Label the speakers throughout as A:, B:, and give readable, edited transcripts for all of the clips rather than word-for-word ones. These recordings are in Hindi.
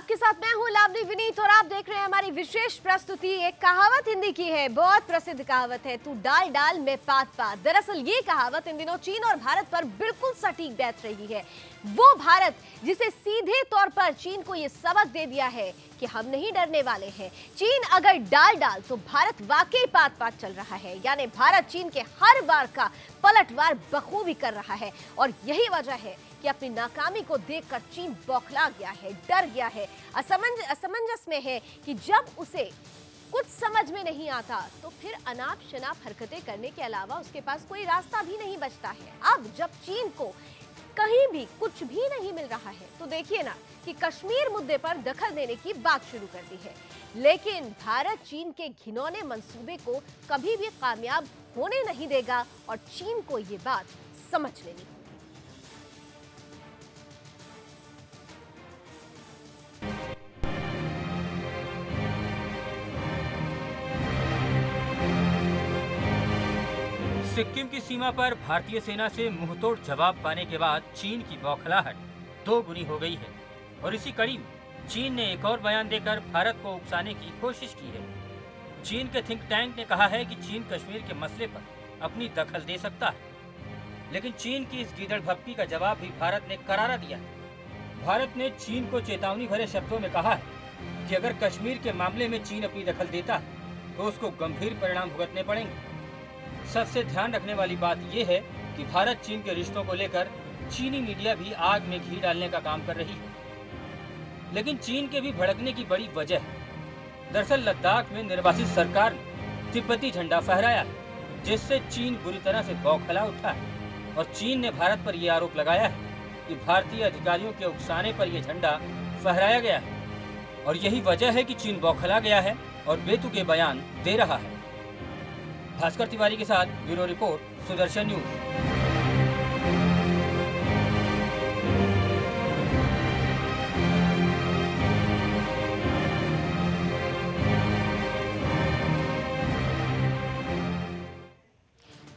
A: आपके साथ मैं हूं लावनी विनीत और आप देख रहे हैं हमारी विशेष प्रस्तुति। एक कहावत हिंदी की है, बहुत प्रसिद्ध कहावत है, तू डाल डाल में पात पात। दरअसल ये कहावत इन दिनों चीन और भारत पर बिल्कुल सटीक बैठ रही है। वो भारत जिसे सीधे तौर पर चीन को ये सबक दे दिया है कि हम नहीं डरने वाले हैं। चीन अगर डाल डाल तो भारत वाकई पात पात चल रहा है, यानी भारत चीन के हर बार का पलटवार बखूबी कर रहा है। और यही वजह है कि अपनी नाकामी को देखकर चीन बौखला गया है, डर गया है, असमंजस में है कि जब उसे कुछ समझ में नहीं आता तो फिर अनाप शनाप हरकतें करने के अलावा उसके पास कोई रास्ता भी नहीं बचता है। अब जब चीन को कहीं भी कुछ भी नहीं मिल रहा है तो देखिए ना कि कश्मीर मुद्दे पर दखल देने की बात शुरू कर दी है। लेकिन भारत चीन के घिनौने मंसूबे को कभी भी कामयाब होने नहीं देगा और चीन को ये बात समझ लेनी होगी।
B: सिक्किम की सीमा पर भारतीय सेना से मुंहतोड़ जवाब पाने के बाद चीन की बौखलाहट दो गुनी हो गई है और इसी कड़ी में चीन ने एक और बयान देकर भारत को उकसाने की कोशिश की है। चीन के थिंक टैंक ने कहा है कि चीन कश्मीर के मसले पर अपनी दखल दे सकता है, लेकिन चीन की इस गीदड़ भपकी का जवाब भी भारत ने करारा दिया है। भारत ने चीन को चेतावनी भरे शब्दों में कहा है कि अगर कश्मीर के मामले में चीन अपनी दखल देता है तो उसको गंभीर परिणाम भुगतने पड़ेंगे। सबसे ध्यान रखने वाली बात यह है कि भारत चीन के रिश्तों को लेकर चीनी मीडिया भी आग में घी डालने का काम कर रही है, लेकिन चीन के भी भड़कने की बड़ी वजह है। दरअसल लद्दाख में निर्वासित सरकार ने तिब्बती झंडा फहराया है, जिससे चीन बुरी तरह से बौखला उठा है और चीन ने भारत पर यह आरोप लगाया है कि भारतीय अधिकारियों के उकसाने पर यह झंडा फहराया गया है और यही वजह है कि चीन बौखला गया है और बेतुके बयान दे रहा है। भास्कर तिवारी के साथ ब्यूरो रिपोर्ट, सुदर्शन न्यूज।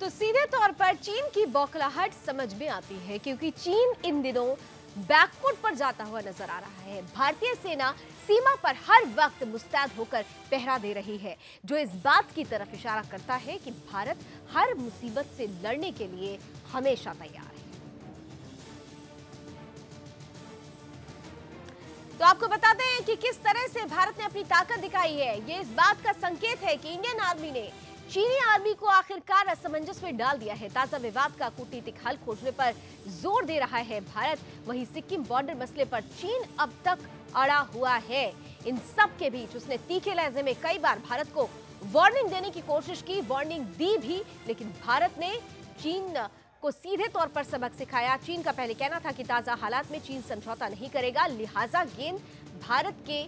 A: तो सीधे तौर पर चीन की बौखलाहट समझ में आती है, क्योंकि चीन इन दिनों बैकफुट पर जाता हुआ नजर आ रहा है। भारतीय सेना सीमा पर हर वक्त मुस्तैद होकर पहरा दे रही है, जो इस बात की तरफ इशारा करता है कि भारत हर मुसीबत से लड़ने के लिए हमेशा तैयार है। तो आपको बताते हैं कि किस तरह से भारत ने अपनी ताकत दिखाई है। ये इस बात का संकेत है कि इंडियन आर्मी ने चीनी आर्मी को आखिरकार असमंजस में डाल दिया है। ताजा विवाद का कूटनीतिक हल खोजने पर जोर दे रहा है भारत। वहीं सिक्किम बॉर्डर मसले पर चीन अब तक अड़ा हुआ है। इन सब के बीच उसने तीखे लहजे में कई बार भारत को वार्निंग देने की कोशिश की, वार्निंग दी भी, लेकिन भारत ने चीन को सीधे तौर पर सबक सिखाया। चीन का पहले कहना था कि ताजा हालात में चीन समझौता नहीं करेगा, लिहाजा गेंद भारत के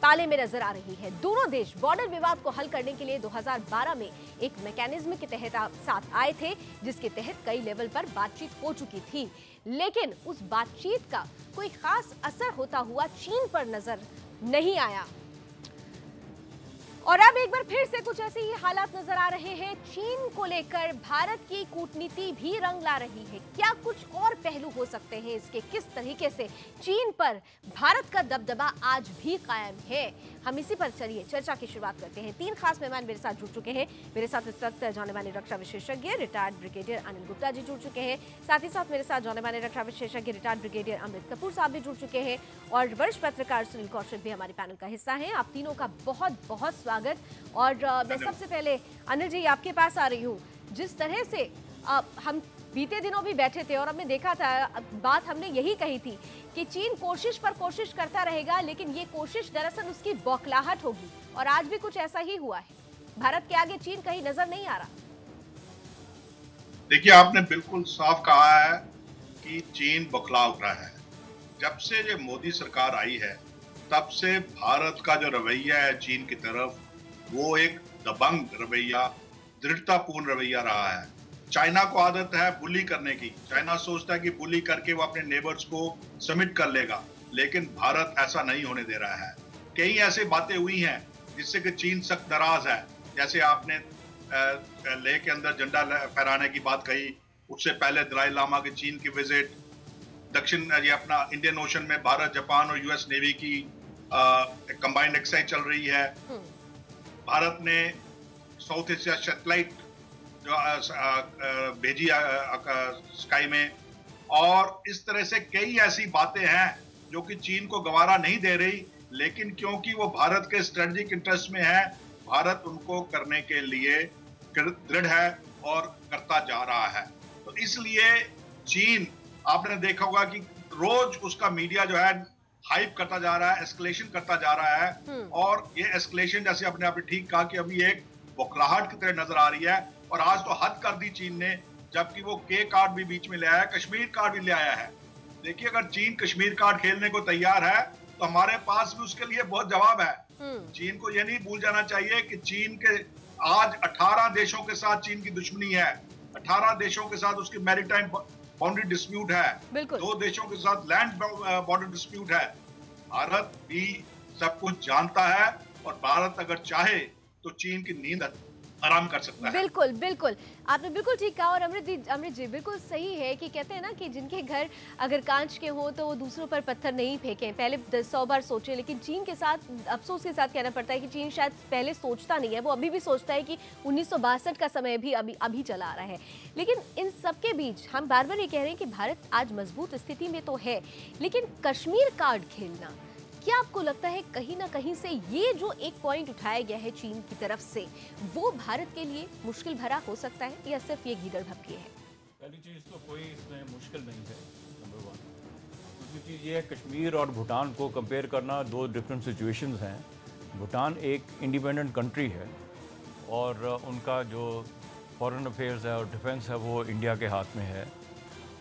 A: ताले में नजर आ रही है। दोनों देश बॉर्डर विवाद को हल करने के लिए 2012 में एक मैकेनिज्म के तहत साथ आए थे, जिसके तहत कई लेवल पर बातचीत हो चुकी थी, लेकिन उस बातचीत का कोई खास असर होता हुआ चीन पर नजर नहीं आया। और अब एक बार फिर से कुछ ऐसे ही हालात नजर आ रहे हैं। चीन को लेकर भारत की कूटनीति भी रंग ला रही है। क्या कुछ और पहलू हो सकते हैं इसके? किस तरीके से चीन पर भारत का दबदबा आज भी कायम है? हम इसी पर चलिए चर्चा की शुरुआत करते हैं। तीन खास मेहमान मेरे साथ जुड़ चुके हैं। मेरे साथ इस वक्त जाने माने रक्षा विशेषज्ञ रिटायर्ड ब्रिगेडियर अनिल गुप्ता जी जुड़ चुके हैं। साथ ही साथ मेरे साथ जाने माने रक्षा विशेषज्ञ रिटायर्ड ब्रिगेडियर अमृत कपूर साहब भी जुड़ चुके हैं और वरिष्ठ पत्रकार सुनील कौशिक भी हमारे पैनल का हिस्सा है। आप तीनों का बहुत बहुत स्वागत। और मैं सबसे पहले अनिल जी आपके पास आ रही हूँ। जिस तरह से हम बीते दिनों भी बैठे थे और हमने देखा था, बात हमने यही कही थी कि चीन कोशिश पर कोशिश करता रहेगा, लेकिन ये कोशिश दरअसल उसकी बौखलाहट होगी, और आज भी कुछ ऐसा ही हुआ है। भारत के आगे चीन कहीं नजर नहीं आ रहा।
C: देखिए, आपने बिल्कुल साफ कहा है कि चीन बौखला उठा है। जब से ये मोदी सरकार आई है तब से भारत का जो रवैया है चीन की तरफ, वो एक दबंग रवैया, दृढ़तापूर्ण रवैया रहा है। चाइना को आदत है बुली करने की। चाइना सोचता है कि बुली करके वो अपने नेबर्स को समिट कर लेगा, लेकिन भारत ऐसा नहीं होने दे रहा है। कई ऐसी बातें हुई हैं जिससे कि चीन सख्त नाराज है। जैसे आपने लेह के अंदर झंडा फहराने की बात कही, उससे पहले दलाई लामा की चीन की विजिट, दक्षिण ये अपना इंडियन ओशन में भारत, जापान और यूएस नेवी की कंबाइंड एक्सरसाइज चल रही है। भारत ने साउथ एशिया सैटेलाइट जो भेजी स्काई में, और इस तरह से कई ऐसी बातें हैं जो कि चीन को गवारा नहीं दे रही, लेकिन क्योंकि वो भारत के स्ट्रेटेजिक इंटरेस्ट में है, भारत उनको करने के लिए दृढ़ है और करता जा रहा है। तो इसलिए चीन, आपने देखा होगा कि रोज उसका मीडिया जो है हाइप करता जा रहा है, एस्केलेशन करता जा रहा है, और ये एस्केलेशन जैसे आपने ठीक कहा कि अभी एक बौखलाहट की तरह नजर आ रही है। और आज तो हद कर दी चीन ने, जबकि वो के कार्ड भी बीच में ले आया, कश्मीर कार्ड भी ले आया है। देखिए, अगर चीन कश्मीर कार्ड खेलने को तैयार है तो हमारे पास भी उसके लिए बहुत जवाब है। चीन को यह नहीं भूल जाना चाहिए कि चीन के आज 18 देशों के साथ चीन की दुश्मनी है। 18 देशों के साथ उसकी मैरीटाइम बाउंड्री डिस्प्यूट है, 2 देशों के साथ लैंड बॉर्डर डिस्प्यूट है। भारत भी सब कुछ जानता है, और भारत अगर चाहे तो चीन की नींद आराम कर सकता है।
A: बिल्कुल बिल्कुल, आपने बिल्कुल ठीक कहा। और अमृत जी बिल्कुल सही है कि कहते हैं ना कि जिनके घर अगर कांच के हो तो वो दूसरों पर पत्थर नहीं फेंकें, पहले 100 बार सोचें। लेकिन चीन के साथ अफसोस के साथ कहना पड़ता है कि चीन शायद पहले सोचता नहीं है, वो अभी भी सोचता है कि 1962 का समय भी अभी चला आ रहा है। लेकिन इन सबके बीच हम बार बार ये कह रहे हैं कि भारत आज मजबूत स्थिति में तो है, लेकिन कश्मीर कार्ड खेलना, क्या आपको लगता है कहीं ना कहीं से ये जो एक पॉइंट उठाया गया है चीन की तरफ से, वो भारत के लिए मुश्किल भरा हो सकता है, या सिर्फ ये गीदड़ भपकी है?
D: पहली चीज़ तो कोई इसमें मुश्किल नहीं है, नंबर 1। दूसरी चीज़ ये है, कश्मीर और भूटान को कंपेयर करना 2 डिफरेंट सिचुएशंस हैं। भूटान एक इंडिपेंडेंट कंट्री है, और उनका जो फॉरेन अफेयर्स है और डिफेंस है वो इंडिया के हाथ में है।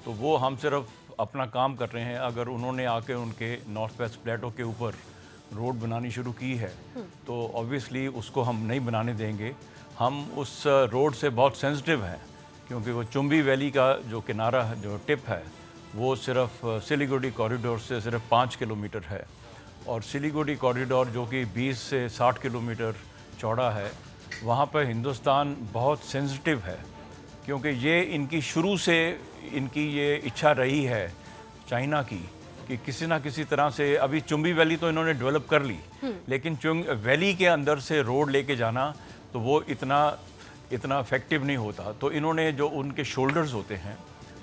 D: तो वो हम सिर्फ अपना काम कर रहे हैं। अगर उन्होंने आके उनके नॉर्थ वेस्ट प्लेटो के ऊपर रोड बनानी शुरू की है तो ऑब्वियसली उसको हम नहीं बनाने देंगे। हम उस रोड से बहुत सेंसिटिव हैं, क्योंकि वो चुम्बी वैली का जो किनारा है, जो टिप है, वो सिर्फ सिलीगुड़ी कॉरिडोर से सिर्फ 5 किलोमीटर है। और सिलीगुड़ी कॉरिडोर जो कि 20 से 60 किलोमीटर चौड़ा है, वहाँ पर हिंदुस्तान बहुत सेंसिटिव है, क्योंकि ये इनकी शुरू से इनकी ये इच्छा रही है चाइना की कि किसी ना किसी तरह से, अभी चुम्बी वैली तो इन्होंने डेवलप कर ली, लेकिन वैली के अंदर से रोड लेके जाना तो वो इतना इफेक्टिव नहीं होता। तो इन्होंने जो उनके शोल्डर्स होते हैं,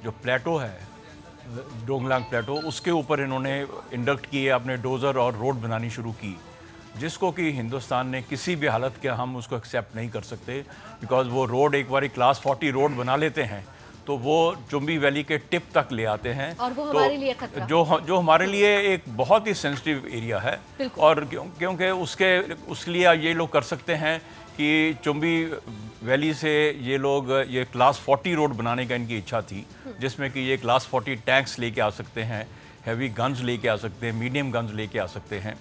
D: जो प्लेटो है डोंगलांग प्लेटो, उसके ऊपर इन्होंने इंडक्ट किए अपने डोज़र और रोड बनानी शुरू की, जिसको कि हिंदुस्तान ने किसी भी हालत के हम उसको एक्सेप्ट नहीं कर सकते। बिकॉज वो रोड एक बार क्लास 40 रोड बना लेते हैं तो वो चुम्बी वैली के टिप तक ले आते हैं,
A: और वो
D: तो
A: हमारे लिए खतरा,
D: जो हमारे लिए एक बहुत ही सेंसिटिव एरिया है। और क्योंकि उसके लिए ये लोग कर सकते हैं कि चुम्बी वैली से ये लोग ये क्लास 40 रोड बनाने का इनकी इच्छा थी, जिसमें कि ये क्लास 40 टैंक्स लेके आ सकते हैं, हैवी गन्स लेके आ सकते हैं, मीडियम गन्स लेके आ सकते हैं।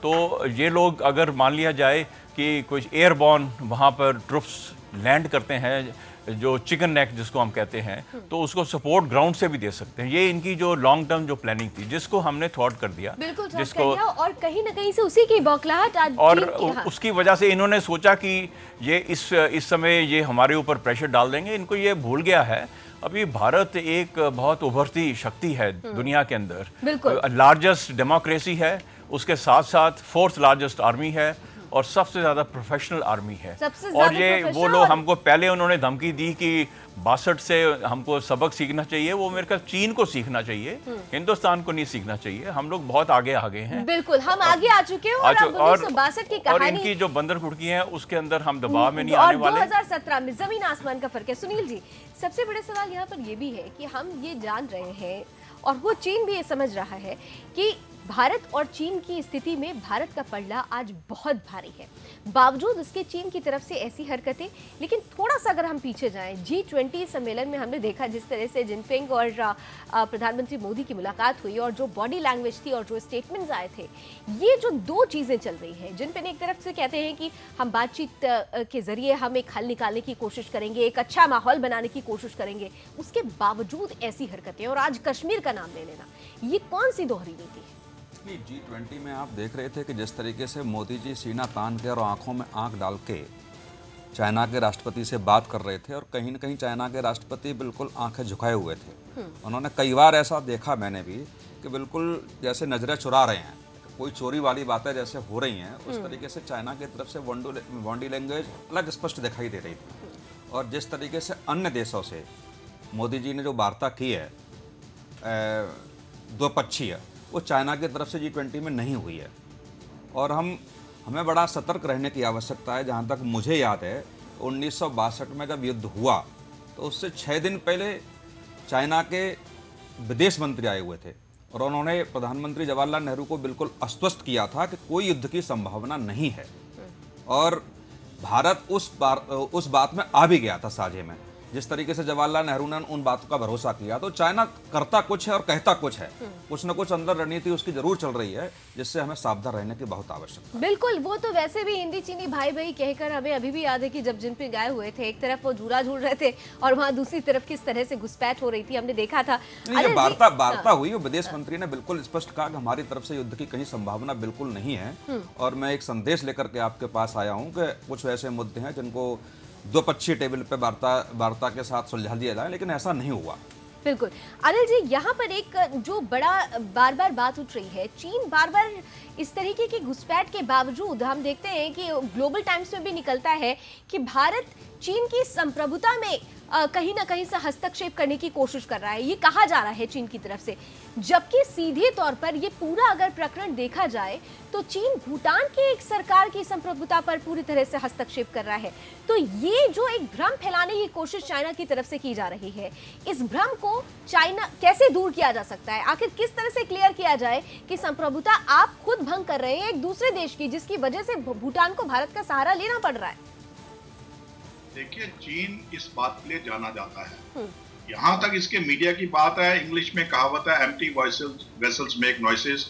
D: तो ये लोग, अगर मान लिया जाए कि कुछ एयरबॉर्न वहाँ पर ट्रुप्स लैंड करते हैं, जो चिकन नेक जिसको हम कहते हैं, तो उसको सपोर्ट ग्राउंड से भी दे सकते हैं। ये इनकी जो लॉन्ग टर्म जो प्लानिंग थी, जिसको हमने थॉट कर दिया,
A: बिल्कुल
D: जिसको
A: कर दिया, और कहीं ना कहीं से उसी की बौखलाहट आज
D: और
A: हाँ।
D: उसकी वजह से इन्होंने सोचा कि ये इस समय ये हमारे ऊपर प्रेशर डाल देंगे। इनको ये भूल गया है अभी भारत एक बहुत उभरती शक्ति है दुनिया के अंदर, लार्जेस्ट डेमोक्रेसी है, उसके साथ साथ 4th लार्जेस्ट आर्मी है, और सबसे ज्यादा प्रोफेशनल आर्मी है। और ये वो लोग हमको पहले उन्होंने धमकी दी कि 62 से हमको सबक सीखना चाहिए, वो मेरे ख्याल चीन को सीखना चाहिए, हिंदुस्तान को नहीं सीखना चाहिए। हम लोग बहुत आगे हैं,
A: बिल्कुल हम आगे आ चुके हैं। और 1962 की कहानी,
D: और इनकी जो बंदर खुड़की है उसके अंदर हम दबाव में नहीं आने वाले।
A: 2017 में जमीन आसमान का फर्क है। सुनील जी, सबसे बड़े सवाल यहाँ पर ये भी है कि हम ये जान रहे हैं, और वो चीन भी ये समझ रहा है कि भारत और चीन की स्थिति में भारत का पलड़ा आज बहुत भारी है। बावजूद उसके चीन की तरफ से ऐसी हरकतें, लेकिन थोड़ा सा अगर हम पीछे जाएं, G20 सम्मेलन में हमने देखा जिस तरह से जिनपिंग और प्रधानमंत्री मोदी की मुलाकात हुई, और जो बॉडी लैंग्वेज थी और जो स्टेटमेंट्स आए थे, ये जो 2 चीजें चल रही हैं। जिनपिंग एक तरफ से कहते हैं कि हम बातचीत के जरिए हम एक हल निकालने की कोशिश करेंगे, एक अच्छा माहौल बनाने की कोशिश करेंगे, उसके बावजूद ऐसी हरकतें, और आज कश्मीर का नाम ले लेना, ये कौन सी दोहरी नीति है?
E: G20 में आप देख रहे थे कि जिस तरीके से मोदी जी सीना तान के और आंखों में आंख डाल के चाइना के राष्ट्रपति से बात कर रहे थे और कहीं न कहीं चाइना के राष्ट्रपति बिल्कुल आंखें झुकाए हुए थे। उन्होंने कई बार ऐसा देखा मैंने भी कि बिल्कुल जैसे नजरें चुरा रहे हैं, कोई चोरी वाली बातें जैसे हो रही हैं, उस तरीके से चाइना की तरफ से बॉडी लैंग्वेज अलग स्पष्ट दिखाई दे रही थी। और जिस तरीके से अन्य देशों से मोदी जी ने जो वार्ता की है द्विपक्षीय, वो चाइना की तरफ से G20 में नहीं हुई है। और हमें बड़ा सतर्क रहने की आवश्यकता है। जहाँ तक मुझे याद है 1962 में जब युद्ध हुआ तो उससे 6 दिन पहले चाइना के विदेश मंत्री आए हुए थे और उन्होंने प्रधानमंत्री जवाहरलाल नेहरू को बिल्कुल आश्वस्त किया था कि कोई युद्ध की संभावना नहीं है। और भारत उस बात में आ भी गया था साझे में। जिस तरीके से जवाहरलाल नेहरू ने उन बातों का भरोसा किया, तो चाइना करता कुछ है और कहता कुछ है। कुछ न कुछ अंदर रणनीति उसकी जरूर चल रही है, जिससे हमें सावधान रहने की बहुत आवश्यकता है।
A: बिल्कुल, वो तो वैसे भी हिंदी चीनी भाई भाई कहकर हमें अभी भी याद है कि जब जिनपिंग आए हुए थे, एक तरफ वो झूला झूल रहे थे और वहाँ दूसरी तरफ किस तरह से घुसपैठ हो रही थी, हमने देखा था।
E: ये वार्ता हुई, विदेश मंत्री ने बिल्कुल स्पष्ट कहा कि हमारी तरफ से युद्ध की कहीं संभावना बिल्कुल नहीं है। और मैं एक संदेश लेकर के आपके पास आया हूँ कि कुछ ऐसे मुद्दे हैं जिनको द्विपक्षीय टेबल पे वार्ता के साथ सुलझा दिया जाए, लेकिन ऐसा नहीं हुआ।
A: बिल्कुल अनिल जी, यहाँ पर एक जो बड़ा बार बार बात उठ रही है, चीन बार बार इस तरीके की घुसपैठ के बावजूद हम देखते हैं कि ग्लोबल टाइम्स में भी निकलता है कि भारत चीन की संप्रभुता में कहीं ना कहीं से हस्तक्षेप करने की कोशिश कर रहा है, ये कहा जा रहा है चीन की तरफ से। जबकि सीधे तौर पर ये पूरा अगर प्रकरण देखा जाए तो चीन भूटान की एक सरकार की संप्रभुता पर पूरी तरह से हस्तक्षेप कर रहा है। तो ये जो एक भ्रम फैलाने की कोशिश चाइना की तरफ से की जा रही है, इस भ्रम को चाइना कैसे दूर किया जा सकता है? आखिर किस तरह से क्लियर किया जाए कि संप्रभुता आप खुद भंग कर रहे हैं एक दूसरे देश की, जिसकी वजह से भूटान को भारत का सहारा लेना पड़ रहा है?
C: देखिए, चीन इस बात के लिए जाना जाता है। यहाँ तक इसके मीडिया की बात है, इंग्लिश में कहावत है एम्प्टी वेसल्स मेक नॉइसेस,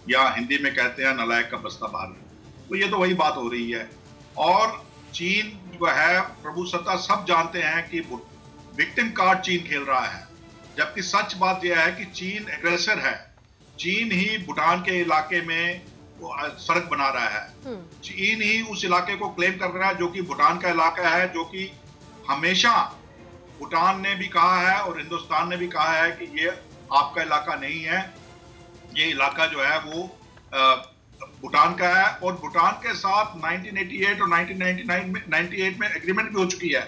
C: या हिंदी में कहते हैं नलायक का बस्ता भारी। तो ये तो वही बात हो रही है। और चीन जो है प्रभुसत्ता, सब जानते हैं कि विक्टिम कार्ड चीन खेल रहा है, जबकि सच बात यह है कि चीन एग्रेसर है। चीन ही भूटान के इलाके में सड़क बना रहा है, चीन ही उस इलाके को क्लेम कर रहा है जो कि भूटान का इलाका है, जो कि हमेशा भूटान ने भी कहा है और हिंदुस्तान ने भी कहा है कि ये आपका इलाका नहीं है, ये इलाका जो है वो भूटान का है। और भूटान के साथ 1988 और 1998 में एग्रीमेंट भी हो चुकी है।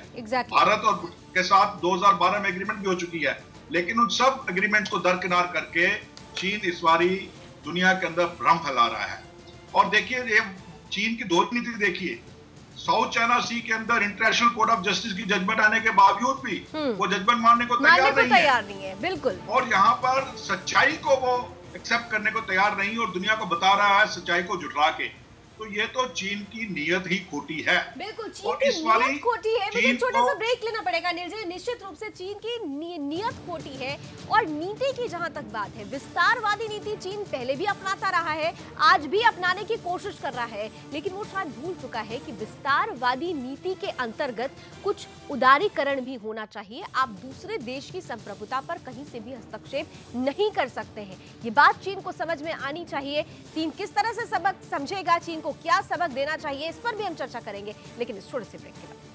C: भारत और के साथ 2012 में एग्रीमेंट भी हो चुकी है। लेकिन उन सब एग्रीमेंट को दरकिनार करके चीन इस बारी दुनिया के अंदर भ्रम फैला रहा है। और देखिए, ये चीन की दो नीति देखिए, साउथ चाइना सी के अंदर इंटरनेशनल कोर्ट ऑफ जस्टिस की जजमेंट आने के बावजूद भी वो जजमेंट मानने को तैयार नहीं है।
A: बिल्कुल।
C: और यहाँ पर सच्चाई को वो एक्सेप्ट करने को तैयार नहीं और दुनिया को बता रहा है सच्चाई को झुठला के। तो ये तो चीन की नीयत ही खोटी है।
A: बिल्कुल, चीन की नीयत खोटी है। मुझे छोटा सा ब्रेक लेना पड़ेगा निर्जय। निश्चित रूप से चीन की नीयत खोटी है। और नीति की जहां तक बात है, विस्तारवादी नीति चीन पहले भी अपनाता रहा है, आज भी अपनाने की कोशिश कर रहा है, लेकिन वो शायद भूल चुका है कि विस्तारवादी नीति के अंतर्गत कुछ उदारीकरण भी होना चाहिए। आप दूसरे देश की संप्रभुता पर कहीं से भी हस्तक्षेप नहीं कर सकते हैं। ये बात चीन को समझ में आनी चाहिए। चीन किस तरह से सबक समझेगा, चीन को क्या सबक देना चाहिए, इस पर भी हम चर्चा करेंगे, लेकिन इस छोटे से ब्रेक के बाद।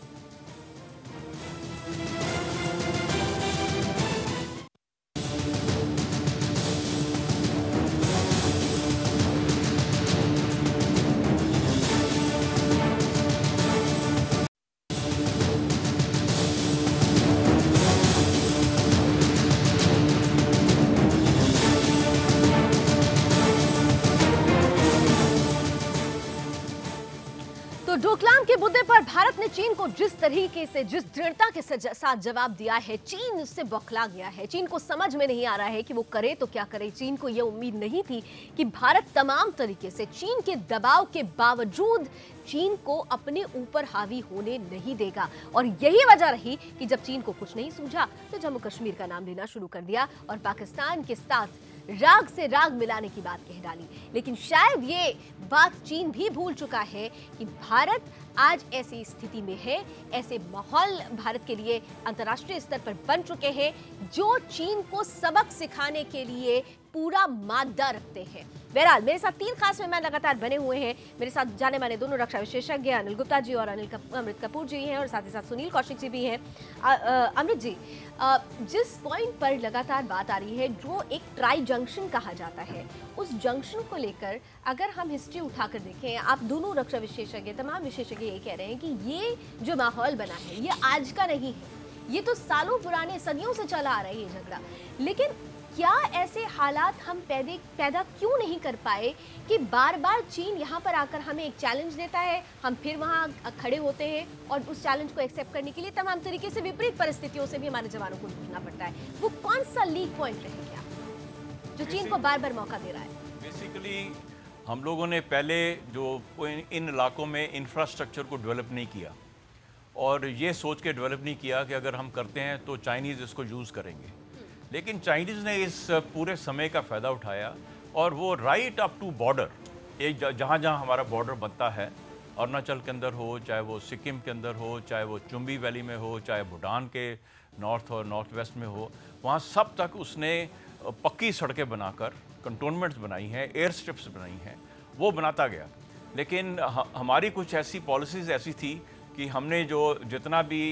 A: डोकलाम के मुद्दे पर भारत ने चीन को जिस तरीके से, जिस दृढ़ता के साथ जवाब दिया है, चीन उससे बौखला गया है। चीन को समझ में नहीं आ रहा है कि वो करे तो क्या करे। चीन को यह उम्मीद नहीं थी कि भारत तमाम तरीके से चीन के दबाव के बावजूद चीन को अपने ऊपर हावी होने नहीं देगा। और यही वजह रही कि जब चीन को कुछ नहीं सूझा तो जम्मू कश्मीर का नाम लेना शुरू कर दिया और पाकिस्तान के साथ राग से राग मिलाने की बात कह डाली। लेकिन शायद ये बात चीन भी भूल चुका है कि भारत आज ऐसी स्थिति में है, ऐसे माहौल भारत के लिए अंतर्राष्ट्रीय स्तर पर बन चुके हैं जो चीन को सबक सिखाने के लिए पूरा मादा रखते हैं। बहरहाल मेरे साथ 3 खास मेहमान लगातार बने हुए हैं। मेरे साथ जाने माने दोनों रक्षा विशेषज्ञ अनिल गुप्ता जी और अमृत कपूर जी हैं और साथ ही साथ सुनील कौशिक जी भी हैं। अमृत जी, जिस पॉइंट पर लगातार बात आ रही है जो एक ट्राई जंक्शन कहा जाता है, उस जंक्शन को लेकर अगर हम हिस्ट्री उठाकर देखें, आप दोनों रक्षा विशेषज्ञ, तमाम विशेषज्ञ ये कह रहे हैं कि ये जो माहौल बना है ये आज का नहीं है, ये तो सालों पुराने, सदियों से चला आ रहा है ये झगड़ा। लेकिन क्या ऐसे हालात हम पैदा क्यों नहीं कर पाए कि बार बार चीन यहाँ पर आकर हमें एक चैलेंज देता है, हम फिर वहाँ खड़े होते हैं और उस चैलेंज को एक्सेप्ट करने के लिए तमाम तरीके से विपरीत परिस्थितियों से भी हमारे जवानों को जूझना पड़ता है। वो कौन सा लीक पॉइंट रह गया जो चीन को बार बार मौका दे रहा है?
D: बेसिकली हम लोगों ने पहले जो इन इलाकों में इंफ्रास्ट्रक्चर को डेवलप नहीं किया और ये सोच के डेवलप नहीं किया कि अगर हम करते हैं तो चाइनीज़ इसको यूज़ करेंगे। लेकिन चाइनीज़ ने इस पूरे समय का फ़ायदा उठाया और वो राइट अप टू बॉर्डर, एक जहाँ जहाँ हमारा बॉर्डर बनता है, अरुणाचल के अंदर हो, चाहे वो सिक्किम के अंदर हो, चाहे वो चुम्बी वैली में हो, चाहे भूटान के नॉर्थ और नॉर्थ वेस्ट में हो, वहाँ सब तक उसने पक्की सड़कें बनाकर कंटोनमेंट्स बनाई हैं, एयर स्ट्रिप्स बनाई हैं, वो बनाता गया। लेकिन हमारी कुछ ऐसी पॉलिसीज़ ऐसी थी कि हमने जो जितना भी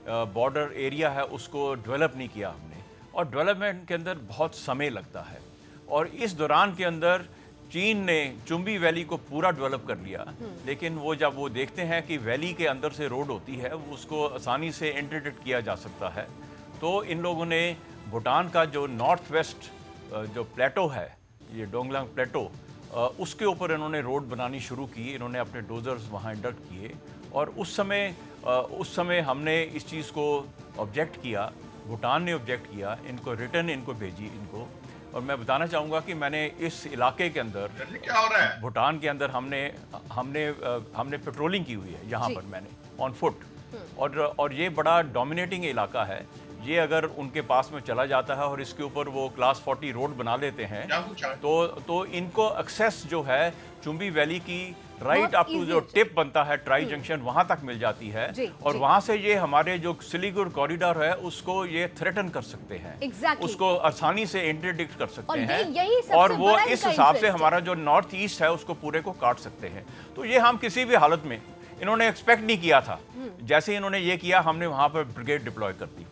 D: बॉर्डर एरिया है उसको डेवलप नहीं किया हमने, और डेवलपमेंट के अंदर बहुत समय लगता है। और इस दौरान के अंदर चीन ने चुम्बी वैली को पूरा डेवलप कर लिया, लेकिन वो जब वो देखते हैं कि वैली के अंदर से रोड होती है, उसको आसानी से इंटरडिक्ट किया जा सकता है, तो इन लोगों ने भूटान का जो नॉर्थ वेस्ट जो प्लेटो है, ये डोंगलांग प्लेटो, उसके ऊपर इन्होंने रोड बनानी शुरू की। इन्होंने अपने डोजर्स वहाँ इंडक्ट किए और उस समय हमने इस चीज़ को ऑब्जेक्ट किया, भूटान ने ऑब्जेक्ट किया, इनको रिटर्न इनको भेजी इनको। और मैं बताना चाहूँगा कि मैंने इस इलाके के अंदर,
C: क्या हो रहा है,
D: भूटान के अंदर हमने पेट्रोलिंग की हुई है यहाँ पर, मैंने ऑन फुट, और ये बड़ा डोमिनेटिंग इलाका है। ये अगर उनके पास में चला जाता है और इसके ऊपर वो क्लास 40 रोड बना लेते हैं तो इनको एक्सेस जो है चुम्बी वैली की राइट अप टू जो टिप बनता है ट्राई जंक्शन, वहां तक मिल जाती है। और वहां से ये हमारे जो सिलीगुड़ कॉरिडोर है उसको ये थ्रेटन कर सकते हैं, उसको आसानी से इंटरडिक्ट कर सकते हैं, और वो इस हिसाब से हमारा जो नॉर्थ ईस्ट है उसको पूरे को काट सकते हैं। तो ये हम किसी भी हालत में इन्होंने एक्सपेक्ट नहीं किया था। जैसे इन्होंने ये किया, हमने वहां पर ब्रिगेड डिप्लॉय कर दी,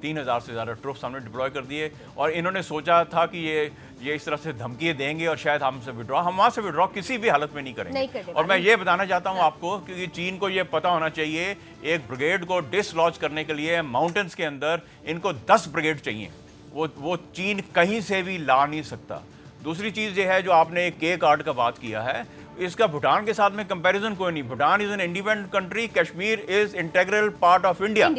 D: 3000 से ज़्यादा ट्रूप्स हमने डिप्लॉय कर दिए, और इन्होंने सोचा था कि ये इस तरह से धमकियाँ देंगे और शायद हमसे विड्रॉ, हम वहाँ से विड्रॉ किसी भी हालत में नहीं करेंगे। और मैं ये बताना चाहता हूँ आपको, क्योंकि चीन को ये पता होना चाहिए, एक ब्रिगेड को डिसलॉन्च करने के लिए माउंटेन्स के अंदर इनको 10 ब्रिगेड चाहिए, वो चीन कहीं से भी ला नहीं सकता। दूसरी चीज़ ये है जो आपने के कार्ड का बात किया है, इसका भूटान के साथ में कंपैरिजन कोई नहीं। Bhutan is an independent country, Kashmir is integral part of India.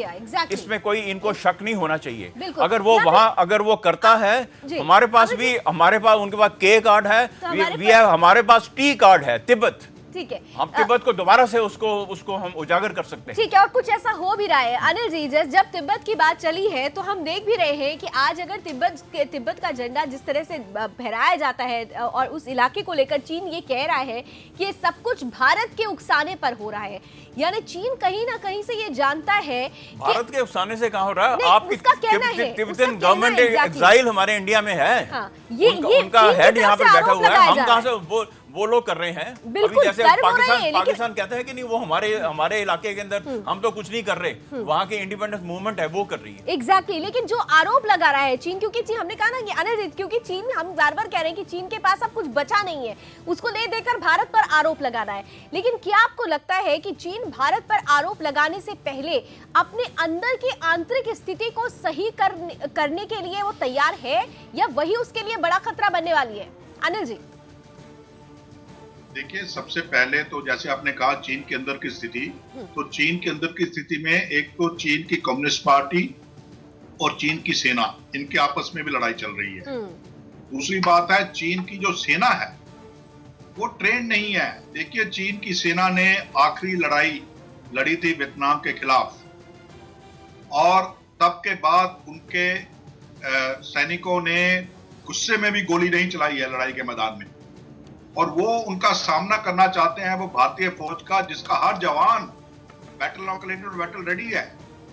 D: इसमें कोई इनको शक नहीं होना चाहिए। अगर वो वहां अगर वो करता है, हमारे पास उनके पास के कार्ड है, हमारे पास टी कार्ड है, तिब्बत।
A: ठीक है,
D: हम तिब्बत को दोबारा से उसको हम उजागर कर सकते हैं।
A: ठीक है, और कुछ ऐसा हो भी रहा है अनिल जी, जब तिब्बत की बात चली है तो हम देख भी रहे हैं कि आज अगर तिब्बत का झंडा जिस तरह से फहराया जाता है और उस इलाके को लेकर चीन ये कह रहा है कि ये सब कुछ भारत के उकसाने पर हो रहा है, यानी चीन कहीं ना कहीं से ये जानता है
D: भारत के उकसाने से कहाँ हो रहा है। आपकी तिब्बतन गवर्नमेंट एग्जाइल हमारे इंडिया में है, उनका हेड यहाँ पे बैठा हुआ है, हम कहाँ से वो लोग कर रहे हैं। अभी जैसे पाकिस्तान कहता है कि नहीं वो हमारे इलाके के अंदर हम तो कुछ नहीं कर रहे, वहाँ की इंडिपेंडेंस मूवमेंट है वो कर रही है।
A: एग्जैक्टली, लेकिन जो आरोप लगा रहा है चीन, क्योंकि चीन, हमने कहा ना कि अनिल, क्योंकि चीन, हम बार बार कह रहे हैं कि चीन के पास अब कुछ बचा नहीं है, उसको ले देकर भारत पर आरोप लगा रहा है। लेकिन क्या आपको लगता है कि चीन भारत पर आरोप लगाने से पहले अपने अंदर की आंतरिक स्थिति को सही करने के लिए वो तैयार है, या वही उसके लिए बड़ा खतरा बनने वाली है? अनिल जी
C: देखिए, सबसे पहले तो जैसे आपने कहा चीन के अंदर की स्थिति, तो चीन के अंदर की स्थिति में एक तो चीन की कम्युनिस्ट पार्टी और चीन की सेना, इनके आपस में भी लड़ाई चल रही है। दूसरी बात है, चीन की जो सेना है वो ट्रेंड नहीं है। देखिए, चीन की सेना ने आखिरी लड़ाई लड़ी थी वियतनाम के खिलाफ, और तब के बाद उनके सैनिकों ने गुस्से में भी गोली नहीं चलाई है लड़ाई के मैदान में, और वो उनका सामना करना चाहते हैं वो भारतीय फौज का, जिसका हर जवान बैटल रेडी है।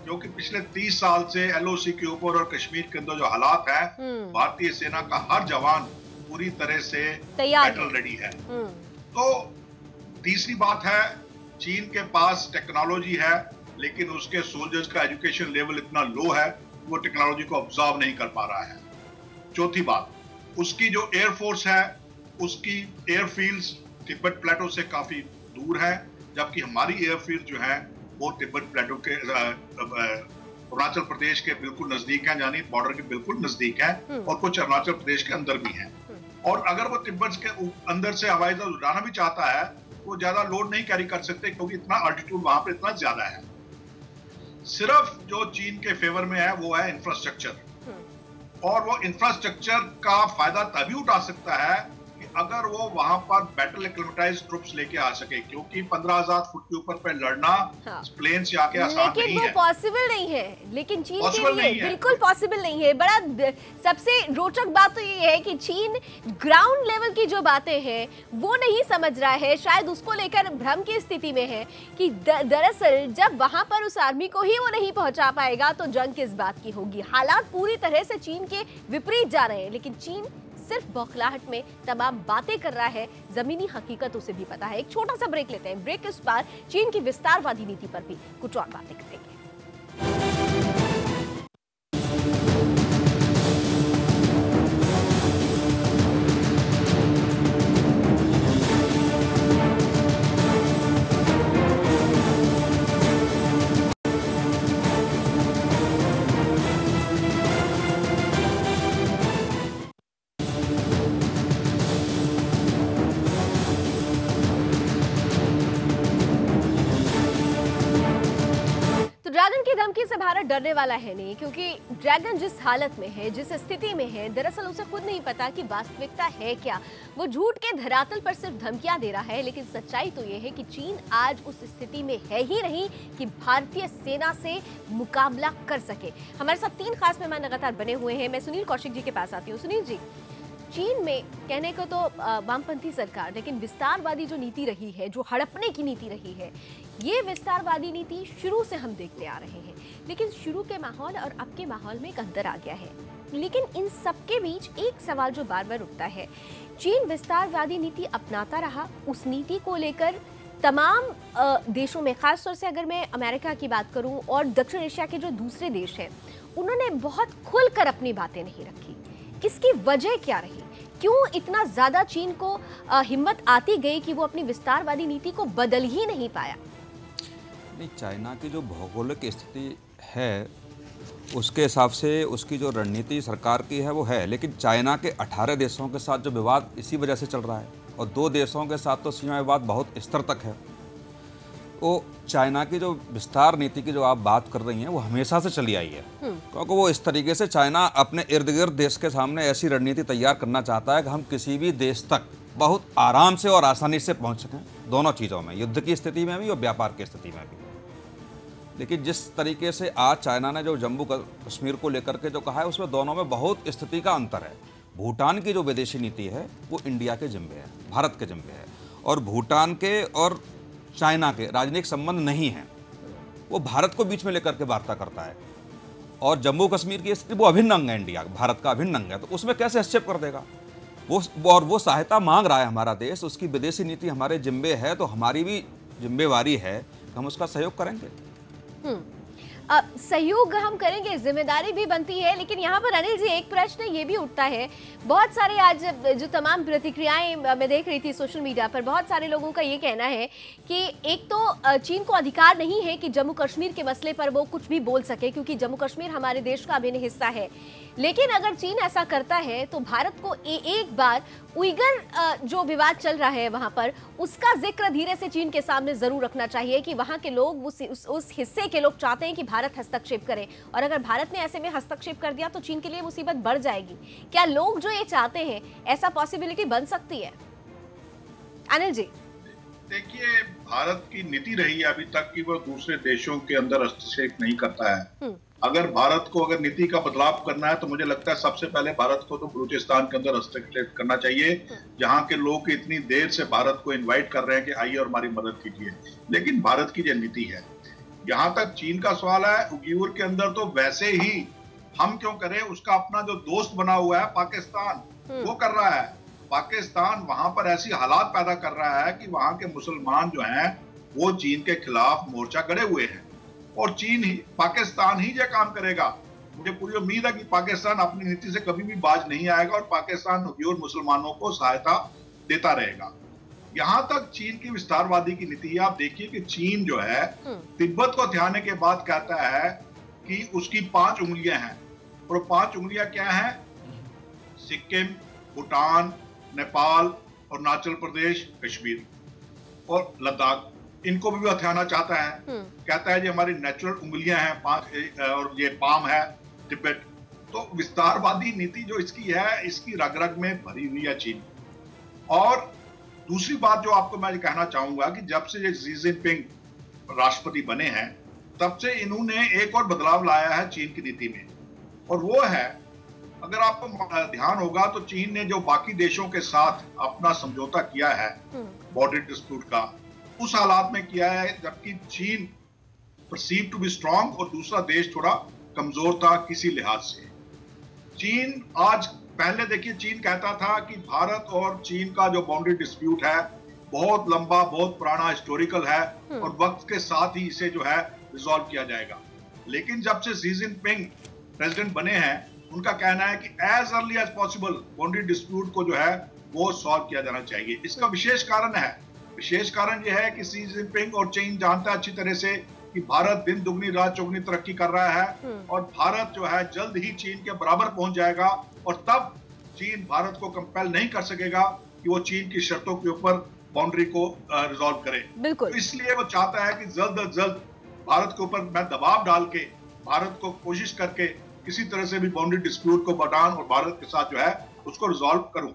C: क्योंकि पिछले 30 साल से एलओसी के ऊपर और कश्मीर के अंदर जो हालात है, भारतीय सेना का हर जवान पूरी तरह से बैटल रेडी है। तो तीसरी बात है, चीन के पास टेक्नोलॉजी है, लेकिन उसके सोल्जर्स का एजुकेशन लेवल इतना लो है, वो टेक्नोलॉजी को ऑब्जर्व नहीं कर पा रहा है। चौथी बात, उसकी जो एयरफोर्स है, उसकी एयरफील्ड्स तिब्बत प्लेटो से काफी दूर है, जबकि हमारी एयरफील्ड जो है वो तिब्बत प्लेटो के अरुणाचल प्रदेश के बिल्कुल नजदीक है, यानी बॉर्डर के बिल्कुल नजदीक है, और कुछ अरुणाचल प्रदेश के अंदर भी है। और अगर वो तिब्बत के अंदर से हवाई जहाज उड़ाना भी चाहता है, वो ज्यादा लोड नहीं कैरी कर सकते, क्योंकि इतना अल्टीट्यूड वहां पर इतना ज्यादा है। सिर्फ जो चीन के फेवर में है वो है इंफ्रास्ट्रक्चर, और वो इंफ्रास्ट्रक्चर का फायदा तभी उठा सकता है कि अगर वो वहां पर बैटल एक्लेमेटाइज्ड ट्रुप्स लेके आ सके, क्योंकि 15,000 फुट के ऊपर पे लड़ना प्लेन से आके आसान नहीं है।
A: लेकिन वो पॉसिबल नहीं है, लेकिन चीन के लिए बिल्कुल पॉसिबल नहीं है। बड़ा सबसे रोचक बात तो ये है कि चीन ग्राउंड लेवल की जो बातें हैं वो नहीं समझ रहा है, शायद उसको लेकर भ्रम की स्थिति में है कि दरअसल जब वहां पर उस आर्मी को ही वो नहीं पहुंचा पाएगा तो जंग किस बात की होगी। हालात पूरी तरह से चीन के विपरीत जा रहे हैं, लेकिन चीन सिर्फ बौखलाहट में तमाम बातें कर रहा है, जमीनी हकीकत उसे भी पता है। एक छोटा सा ब्रेक लेते हैं, ब्रेक इस बार चीन की विस्तारवादी नीति पर भी कुछ और बातें करेंगे। ड्रैगन की धमकी से भारत डरने वाला है नहीं, क्योंकि ड्रैगन जिस हालत में है, जिस स्थिति में है, दरअसल उसे खुद नहीं पता कि वास्तविकता है क्या। वो झूठ के धरातल पर सिर्फ धमकियां दे रहा है, लेकिन सच्चाई तो ये है कि चीन आज उस स्थिति में है ही नहीं कि भारतीय सेना से मुकाबला कर सके। हमारे साथ 3 खास मेहमान लगातार बने हुए हैं। मैं सुनील कौशिक जी के पास आती हूँ। सुनील जी, चीन में कहने को तो वामपंथी सरकार, लेकिन विस्तारवादी जो नीति रही है, जो हड़पने की नीति रही है, ये विस्तारवादी नीति शुरू से हम देखते आ रहे हैं। लेकिन शुरू के माहौल और अब के माहौल में एक अंतर आ गया है। लेकिन इन सबके बीच एक सवाल जो बार बार उठता है, चीन विस्तारवादी नीति अपनाता रहा, उस नीति को लेकर तमाम देशों में, खासतौर से अगर मैं अमेरिका की बात करूं और दक्षिण एशिया के जो दूसरे देश हैं, उन्होंने बहुत खुलकर अपनी बातें नहीं रखी। इसकी वजह क्या रही? क्यों इतना ज्यादा चीन को हिम्मत आती गई कि वो अपनी विस्तारवादी नीति को बदल ही नहीं पाया?
E: नहीं, चाइना की जो भौगोलिक स्थिति है उसके हिसाब से उसकी जो रणनीति सरकार की है वो है, लेकिन चाइना के 18 देशों के साथ जो विवाद इसी वजह से चल रहा है, और 2 देशों के साथ तो सीमा विवाद बहुत स्तर तक है। वो चाइना की जो विस्तार नीति की जो आप बात कर रही हैं वो हमेशा से चली आई है, क्योंकि वो इस तरीके से चाइना अपने इर्द गिर्द देश के सामने ऐसी रणनीति तैयार करना चाहता है कि हम किसी भी देश तक बहुत आराम से और आसानी से पहुंच सकें, दोनों चीज़ों में, युद्ध की स्थिति में भी और व्यापार की स्थिति में भी। लेकिन जिस तरीके से आज चाइना ने जो जम्मू कश्मीर को लेकर के जो कहा है, उसमें दोनों में बहुत स्थिति का अंतर है। भूटान की जो विदेशी नीति है वो इंडिया के जिम्मे है, भारत के जिम्मे है, और भूटान के और चाइना के राजनीतिक संबंध नहीं है, वो भारत को बीच में लेकर के वार्ता करता है। और जम्मू कश्मीर की स्थिति वो अभिन्न अंग है, इंडिया भारत का अभिन्न अंग है, तो उसमें कैसे हस्तक्षेप कर देगा वो सहायता मांग रहा है हमारा देश, उसकी विदेशी नीति हमारे जिम्मे है, तो हमारी भी जिम्मेवारी है कि हम उसका सहयोग करेंगे।
A: सहयोग हम करेंगे, जिम्मेदारी भी बनती है। लेकिन यहाँ पर अनिल जी एक प्रश्न ये भी उठता है, बहुत सारे आज जो तमाम प्रतिक्रियाएं मैं देख रही थी सोशल मीडिया पर, बहुत सारे लोगों का ये कहना है कि एक तो चीन को अधिकार नहीं है कि जम्मू कश्मीर के मसले पर वो कुछ भी बोल सके, क्योंकि जम्मू कश्मीर हमारे देश का अभिन्न हिस्सा है। लेकिन अगर चीन ऐसा करता है तो भारत को एक बार उइगर जो विवाद चल रहा है वहां पर, उसका जिक्र धीरे से चीन के सामने जरूर रखना चाहिए कि वहां के लोग उस हिस्से के लोग चाहते हैं कि भारत हस्तक्षेप करे, और अगर भारत ने ऐसे में हस्तक्षेप कर दिया तो चीन के लिए मुसीबत बढ़ जाएगी। क्या लोग जो ये चाहते हैं, ऐसा पॉसिबिलिटी बन सकती है? अनिल जी
C: देखिए, भारत की नीति रही है अभी तक कि वो दूसरे देशों के अंदर हस्तक्षेप नहीं करता है। अगर भारत को अगर नीति का बदलाव करना है तो मुझे लगता है सबसे पहले भारत को तो बलूचिस्तान के अंदर हस्तक्षेप करना चाहिए, जहां के लोग इतनी देर से भारत को इनवाइट कर रहे हैं कि आइए और हमारी मदद कीजिए। लेकिन भारत की जो नीति है, यहाँ तक चीन का सवाल है, उइगुर के अंदर तो वैसे ही हम क्यों करें, उसका अपना जो दोस्त बना हुआ है पाकिस्तान, वो कर रहा है। पाकिस्तान वहां पर ऐसी हालात पैदा कर रहा है कि वहां के मुसलमान जो हैं वो चीन के खिलाफ मोर्चा गड़े हुए हैं, और चीन ही, पाकिस्तान ही ये काम करेगा। मुझे पूरी उम्मीद है कि पाकिस्तान अपनी नीति से कभी भी बाज नहीं आएगा और पाकिस्तान उइगुर मुसलमानों को सहायता देता रहेगा। यहाँ तक चीन की विस्तारवादी की नीति, आप देखिए कि चीन जो है तिब्बत को हथियाने के बाद कहता है कि उसकी 5 उंगलियां हैं, और 5 उंगलियां क्या हैं? सिक्किम, भूटान, नेपाल, अरुणाचल प्रदेश, कश्मीर और लद्दाख, इनको भी हथियाना चाहता है। कहता है ये हमारी नेचुरल उंगलियां हैं 5, और ये पाम है तिब्बत। तो विस्तारवादी नीति जो इसकी है, इसकी रग रग में भरी हुई है चीन। और दूसरी बात जो आपको मैं कहना चाहूंगा कि जब से ये शी जिनपिंग राष्ट्रपति बने हैं, तब से इन्होंने एक और बदलाव लाया है चीन की नीति में, और वो है, अगर आपको ध्यान होगा तो चीन ने जो बाकी देशों के साथ अपना समझौता किया है बॉर्डर डिस्प्यूट का, उस हालात में किया है जबकि चीन परसीव टू बी स्ट्रांग और दूसरा देश थोड़ा कमजोर था किसी लिहाज से। चीन आज, पहले देखिए चीन कहता था कि भारत और चीन का जो बाउंड्री डिस्प्यूट है बहुत लंबा, बहुत पुराना, हिस्टोरिकल है, और वक्त के साथ ही इसे जो है रिजॉल्व किया जाएगा। लेकिन जब से शी जिनपिंग प्रेसिडेंट बने हैं, उनका कहना है कि as early as possible boundary dispute को जो है वो सॉल्व किया जाना चाहिए। इसका विशेष कारण है, विशेष कारण यह है कि शी जिनपिंग और चीन जानता है अच्छी तरह से कि भारत दिन दुगनी रात चौगुनी तरक्की कर रहा है, और भारत जो है जल्द ही चीन के बराबर पहुंच जाएगा, और तब चीन भारत को कंपेल नहीं कर सकेगा कि वो चीन की शर्तों के ऊपर बाउंड्री को रिजॉल्व करे।
A: बिल्कुल।
C: तो इसलिए वो चाहता है कि जल्द अज जल्द भारत के ऊपर मैं दबाव डाल के, भारत को कोशिश करके किसी तरह से भी बाउंड्री डिस्प्यूट को बढ़ाऊं और भारत के साथ जो है उसको रिजॉल्व करूं।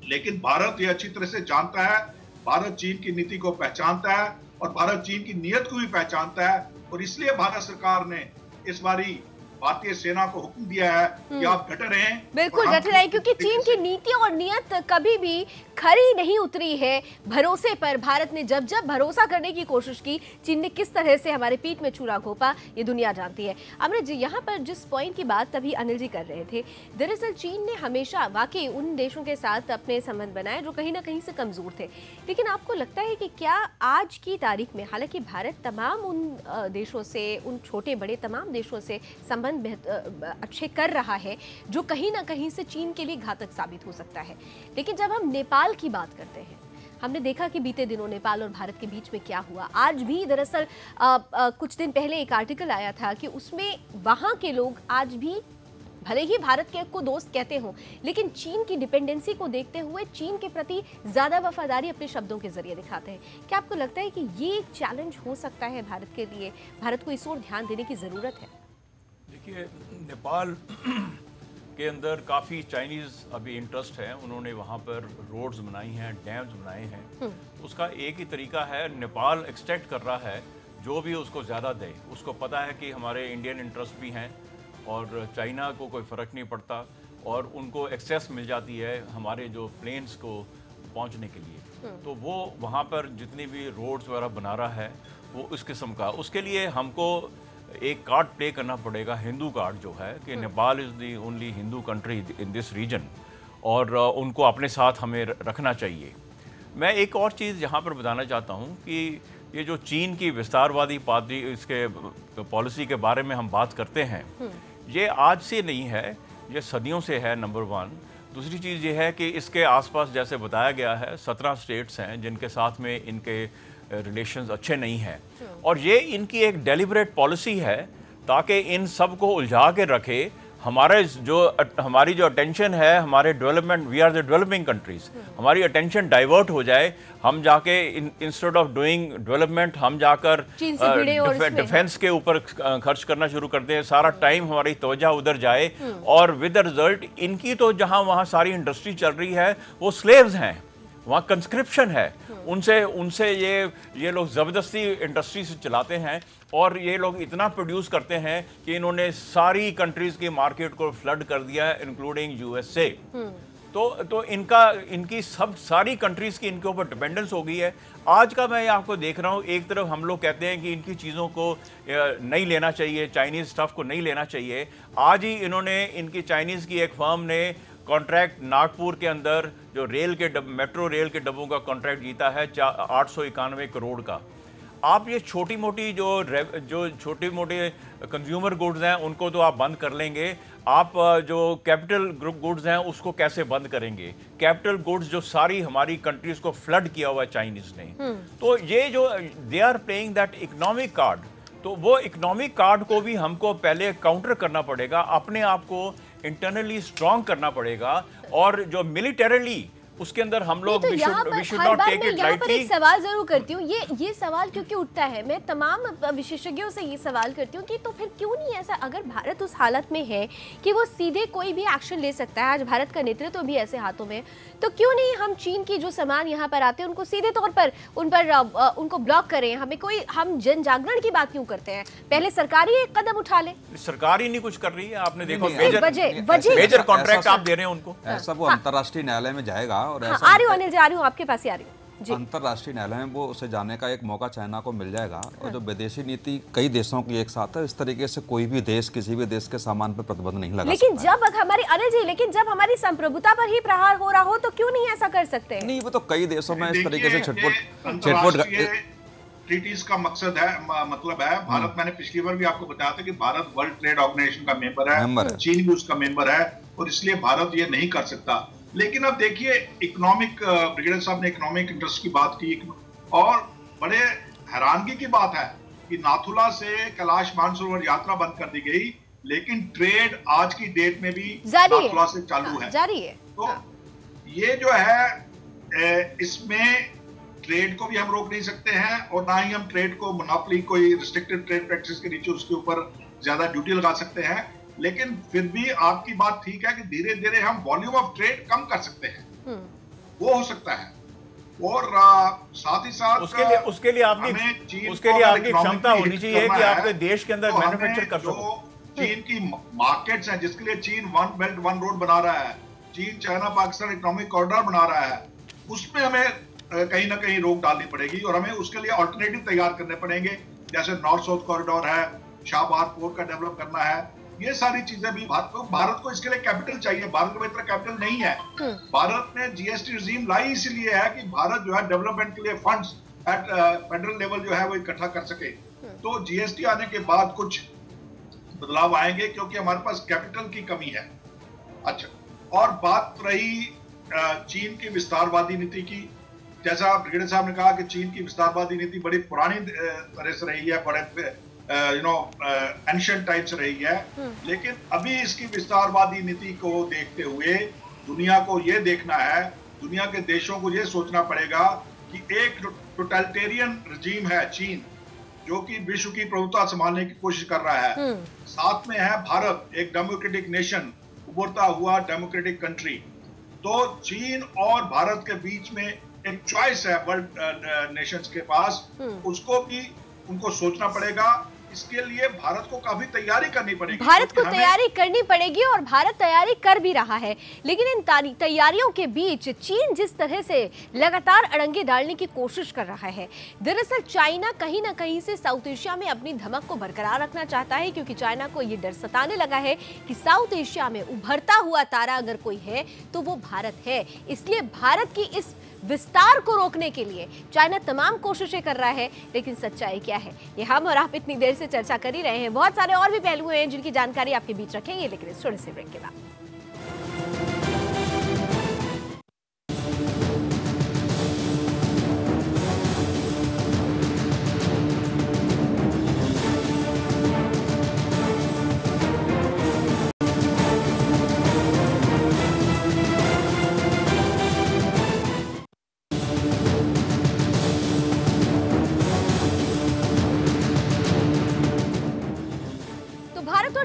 C: लेकिन भारत ये अच्छी तरह से जानता है, भारत चीन की नीति को पहचानता है और भारत चीन की नीयत को भी पहचानता है, और इसलिए भारत सरकार ने इस बारी भारतीय सेना को हुक्म दिया है कि आप डटे रहें।
A: बिल्कुल डटे रहें, क्योंकि चीन की नीति और नियत कभी भी खरी नहीं उतरी है भरोसे पर। भारत ने जब जब भरोसा करने की कोशिश की, चीन ने किस तरह से हमारे पीठ में छुरा घोंपा, ये दुनिया जानती है। अमृत जी, यहाँ पर जिस पॉइंट की बात तभी अनिल जी कर रहे थे, दरअसल चीन ने हमेशा वाकई उन देशों के साथ अपने संबंध बनाए जो कहीं ना कहीं से कमजोर थे। लेकिन आपको लगता है कि क्या आज की तारीख में, हालांकि भारत तमाम उन देशों से, उन छोटे बड़े तमाम देशों से संबंध अच्छे कर रहा है जो कहीं ना कहीं से चीन के लिए घातक साबित हो सकता है, लेकिन जब हम नेपाल की बात करते हैं, हमने देखा कि बीते दिनों नेपाल और भारत के बीच में क्या हुआ। आज भी दरअसल कुछ दिन पहले एक आर्टिकल आया था कि उसमें वहां के लोग आज भी भले ही भारत के को दोस्त कहते हों, लेकिन चीन की डिपेंडेंसी को देखते हुए चीन के प्रति ज्यादा वफादारी अपने शब्दों के जरिए दिखाते हैं। क्या आपको लगता है कि ये एक चैलेंज हो सकता है भारत के लिए? भारत को इस ओर ध्यान देने की जरूरत है।
D: देखिए, नेपाल के अंदर काफ़ी चाइनीज़ अभी इंटरेस्ट है। उन्होंने वहाँ पर रोड्स बनाई हैं, डैम्स बनाए हैं। उसका एक ही तरीका है, नेपाल एक्सट्रैक्ट कर रहा है जो भी उसको ज़्यादा दे। उसको पता है कि हमारे इंडियन इंटरेस्ट भी हैं और चाइना को कोई फ़र्क नहीं पड़ता, और उनको एक्सेस मिल जाती है हमारे जो प्लेन्स को पहुँचने के लिए। तो वो वहाँ पर जितनी भी रोड्स वगैरह बना रहा है वो इस किस्म का, उसके लिए हमको एक कार्ड प्ले करना पड़ेगा, हिंदू कार्ड जो है कि Nepal is the only Hindu country in this region, और उनको अपने साथ हमें रखना चाहिए। मैं एक और चीज़ यहाँ पर बताना चाहता हूँ कि ये जो चीन की विस्तारवादी पार्टी, इसके पॉलिसी के बारे में हम बात करते हैं, ये आज से नहीं है, ये सदियों से है, नंबर 1। दूसरी चीज़ ये है कि इसके आसपास जैसे बताया गया है 17 स्टेट्स हैं जिनके साथ में इनके रिलेशंस अच्छे नहीं हैं, और ये इनकी एक डेलिबरेट पॉलिसी है ताकि इन सब को उलझा के रखे। हमारी जो अटेंशन है, हमारे development, we are the developing countries, हमारी अटेंशन डाइवर्ट हो जाए। हम जाके इंस्टेड ऑफ डूइंग डेवलपमेंट हम जाकर डिफेंस के ऊपर खर्च करना शुरू करते हैं, सारा टाइम हमारी तवज्जो उधर जाए, और विद द रिजल्ट इनकी तो जहाँ वहाँ सारी इंडस्ट्री चल रही है वो स्लेव्स हैं, वहाँ कंस्क्रिप्शन है, उनसे ये लोग ज़बरदस्ती इंडस्ट्री से चलाते हैं, और ये लोग इतना प्रोड्यूस करते हैं कि इन्होंने सारी कंट्रीज़ की मार्केट को फ्लड कर दिया है, इंक्लूडिंग USA। तो इनकी सारी कंट्रीज़ की इनके ऊपर डिपेंडेंस हो गई है। आज का मैं आपको देख रहा हूँ, एक तरफ हम लोग कहते हैं कि इनकी चीज़ों को नहीं लेना चाहिए, चाइनीज़ स्टफ़ को नहीं लेना चाहिए। आज ही इन्होंने, इनकी चाइनीज़ की एक फर्म ने कॉन्ट्रैक्ट नागपुर के अंदर जो मेट्रो रेल के डब्बों का कॉन्ट्रैक्ट जीता है 891 करोड़ का। आप ये छोटी मोटी जो छोटे मोटे कंज्यूमर गुड्स हैं उनको तो आप बंद कर लेंगे, आप जो कैपिटल गुड्स हैं उसको कैसे बंद करेंगे? कैपिटल गुड्स जो सारी हमारी कंट्रीज को फ्लड किया हुआ है चाइनीज ने, तो ये जो they are playing that economic card, तो वो इकोनॉमिक कार्ड को भी हमको पहले काउंटर करना पड़ेगा, अपने आप को इंटरनली स्ट्रांग करना पड़ेगा, और जो मिलिटरीली उसके अंदर हम लोग we should not take it lightly.
A: एक सवाल जरूर करती हूँ, ये सवाल क्योंकि उठता है, मैं तमाम विशेषज्ञों से ये सवाल करती हूँ कि तो फिर क्यों नहीं ऐसा, अगर भारत उस हालत में है कि वो सीधे कोई भी एक्शन ले सकता है, आज भारत का नेतृत्व भी ऐसे हाथों में, तो क्यों नहीं हम चीन की जो सामान यहाँ पर आते हैं उनको सीधे तौर पर उनको ब्लॉक करें? हम जन जागरण की बात क्यों करते हैं? पहले सरकार ही एक कदम उठा ले।
D: सरकार ही नहीं कुछ कर रही है, आपने देखो
A: मेजर
D: कॉन्ट्रैक्ट आप दे रहे हैं उनको।
E: ऐसा वो अंतर्राष्ट्रीय न्यायालय में जाएगा, और ऐसा
A: आ रही हूँ अनिल जी, आ रही हूँ आपके पास ही आ रही हूँ।
E: अंतर्राष्ट्रीय न्यायालय में वो उसे जाने का एक मौका चाइना को मिल जाएगा। और जो विदेशी नीति कई देशों की एक साथ है, इस तरीके से कोई भी देश किसी भी देश के सामान पर प्रतिबंध नहीं लगा
A: लेकिन जब हमारी अनिल जी, लेकिन जब हमारी संप्रभुता पर ही प्रहार हो रहा हो तो क्यों नहीं ऐसा कर सकते?
E: नहीं, वो तो कई देशों में इस तरीके से छटपुट
C: ट्रीटीज का मकसद है, मतलब है भारत, मैंने पिछली बार भी आपको बताया था कि भारत वर्ल्ड ट्रेड ऑर्गेनाइजेशन का मेंबर है, चीन भी उसका मेंबर है, और इसलिए भारत ये नहीं कर सकता। लेकिन अब देखिए, इकोनॉमिक, ब्रिगेडियर साहब ने इकोनॉमिक इंटरेस्ट की बात की, और बड़े हैरानगी की बात है कि नाथुला से कैलाश मानसरोवर यात्रा बंद कर दी गई, लेकिन ट्रेड आज की डेट में भी नाथुला से चालू है, जारी है। तो ये जो है, इसमें ट्रेड को भी हम रोक नहीं सकते हैं, और ना ही हम ट्रेड को मोनोपोली, कोई रिस्ट्रिक्टेड ट्रेड प्रैक्टिस के नीचे उसके ऊपर ज्यादा ड्यूटी लगा सकते हैं। लेकिन फिर भी आपकी बात ठीक है कि धीरे धीरे हम वॉल्यूम ऑफ ट्रेड कम कर सकते हैं, वो हो सकता है। और साथ ही साथ
D: उसके लिए आपकी क्षमता होनी चाहिए कि आपके देश के अंदर मैन्युफैक्चर कर सको।
C: चीन की मार्केट्स हैं जिसके लिए चीन वन बेल्ट वन रोड बना रहा है, चीन चाइना पाकिस्तान इकोनॉमिक कॉरिडोर बना रहा है, उसमें हमें कहीं ना कहीं रोक डालनी पड़ेगी, और हमें उसके लिए ऑल्टरनेटिव तैयार करने पड़ेंगे, जैसे नॉर्थ साउथ कॉरिडोर है, शाहबाद पोर्ट का डेवलप करना है, ये सारी चीजें भी भारत को इसके लिए कैपिटल चाहिए। भारत में इतना कैपिटल नहीं है। भारत ने जीएसटी रिजीम लाई इसलिए है कि भारत जो है डेवलपमेंट के लिए फंड्स एट फेडरल लेवल जो है वो इकट्ठा कर सके। तो जीएसटी आने के बाद कुछ बदलाव आएंगे, क्योंकि हमारे पास कैपिटल की कमी है। अच्छा, और बात रही चीन की विस्तारवादी नीति की, जैसा ब्रिगेडियर साहब ने कहा कि चीन की विस्तारवादी नीति बड़ी पुरानी तरह से रही है, बड़े एंशिएंट टाइम से रही है, लेकिन अभी इसकी विस्तारवादी नीति को देखते हुए दुनिया को ये देखना है, दुनिया के देशों को ये सोचना पड़ेगा कि एक टोटलिटेरियन रिजीम है चीन, जो कि विश्व की प्रभुता संभालने की कोशिश कर रहा है, साथ में है भारत, एक डेमोक्रेटिक नेशन, उभरता हुआ डेमोक्रेटिक कंट्री। तो चीन और भारत के बीच में एक चॉइस है वर्ल्ड नेशंस के पास, उसको भी उनको सोचना पड़ेगा। इसके लिए भारत को काफी तैयारी करनी पड़ेगी,
A: भारत को तैयारी करनी पड़ेगी, और भारत तैयारी कर भी रहा है। लेकिन इन तैयारियों के बीच चीन जिस तरह से लगातार अड़ंगे डालने की कोशिश कर रहा है, दरअसल चाइना कहीं ना कहीं से साउथ एशिया में अपनी धमक को बरकरार रखना चाहता है, क्योंकि चाइना को ये डर सताने लगा है कि साउथ एशिया में उभरता हुआ तारा अगर कोई है तो वो भारत है। इसलिए भारत की इस विस्तार को रोकने के लिए चाइना तमाम कोशिशें कर रहा है। लेकिन सच्चाई क्या है, ये हम और आप इतनी देर से चर्चा कर ही रहे हैं। बहुत सारे और भी पहलू हैं जिनकी जानकारी आपके बीच रखेंगे, लेकिन इस छोटे से ब्रेक के बाद।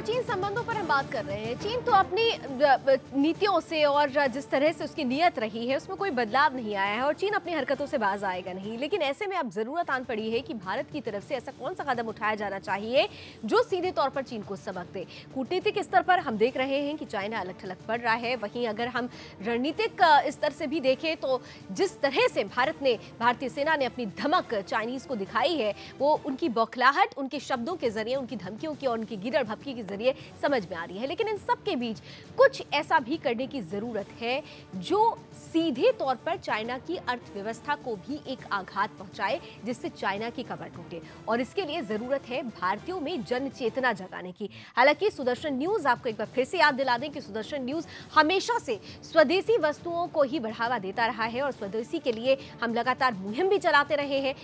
A: चीन संबंधों पर हम बात कर रहे हैं, चीन तो अपनी नीतियों से और जिस तरह से उसकी नीयत रही है उसमें कोई बदलाव नहीं आया है और चीन अपनी हरकतों से बाज आएगा नहीं। लेकिन ऐसे में अब जरूरत आन पड़ी है कि भारत की तरफ से ऐसा कौन सा कदम उठाया जाना चाहिए जो सीधे तौर पर चीन को सबक दे। कूटनीतिक स्तर पर हम देख रहे हैं कि चाइना अलग थलग पड़ रहा है, वहीं अगर हम रणनीतिक स्तर से भी देखें तो जिस तरह से भारतीय सेना ने अपनी धमक चाइनीज को दिखाई है वो उनकी बौखलाहट उनके शब्दों के जरिए, उनकी धमकियों की और उनकी गिरड़ भपकी के जरिए समझ में आ रही है। लेकिन इन सब के बीच कुछ ऐसा भी करने की जरूरत है जो सीधे तौर पर चाइना की अर्थव्यवस्था को भी एक आघात पहुंचाए, जिससे चाइना की कमर टूटे। और इसके लिए जरूरत है भारतीयों में जन चेतना जगाने की। हालांकि सुदर्शन न्यूज, आपको एक बार फिर से याद दिला दें कि सुदर्शन न्यूज हमेशा से स्वदेशी वस्तुओं को ही बढ़ावा देता रहा है और स्वदेशी के लिए हम लगातार मुहिम भी चलाते रहे हैं।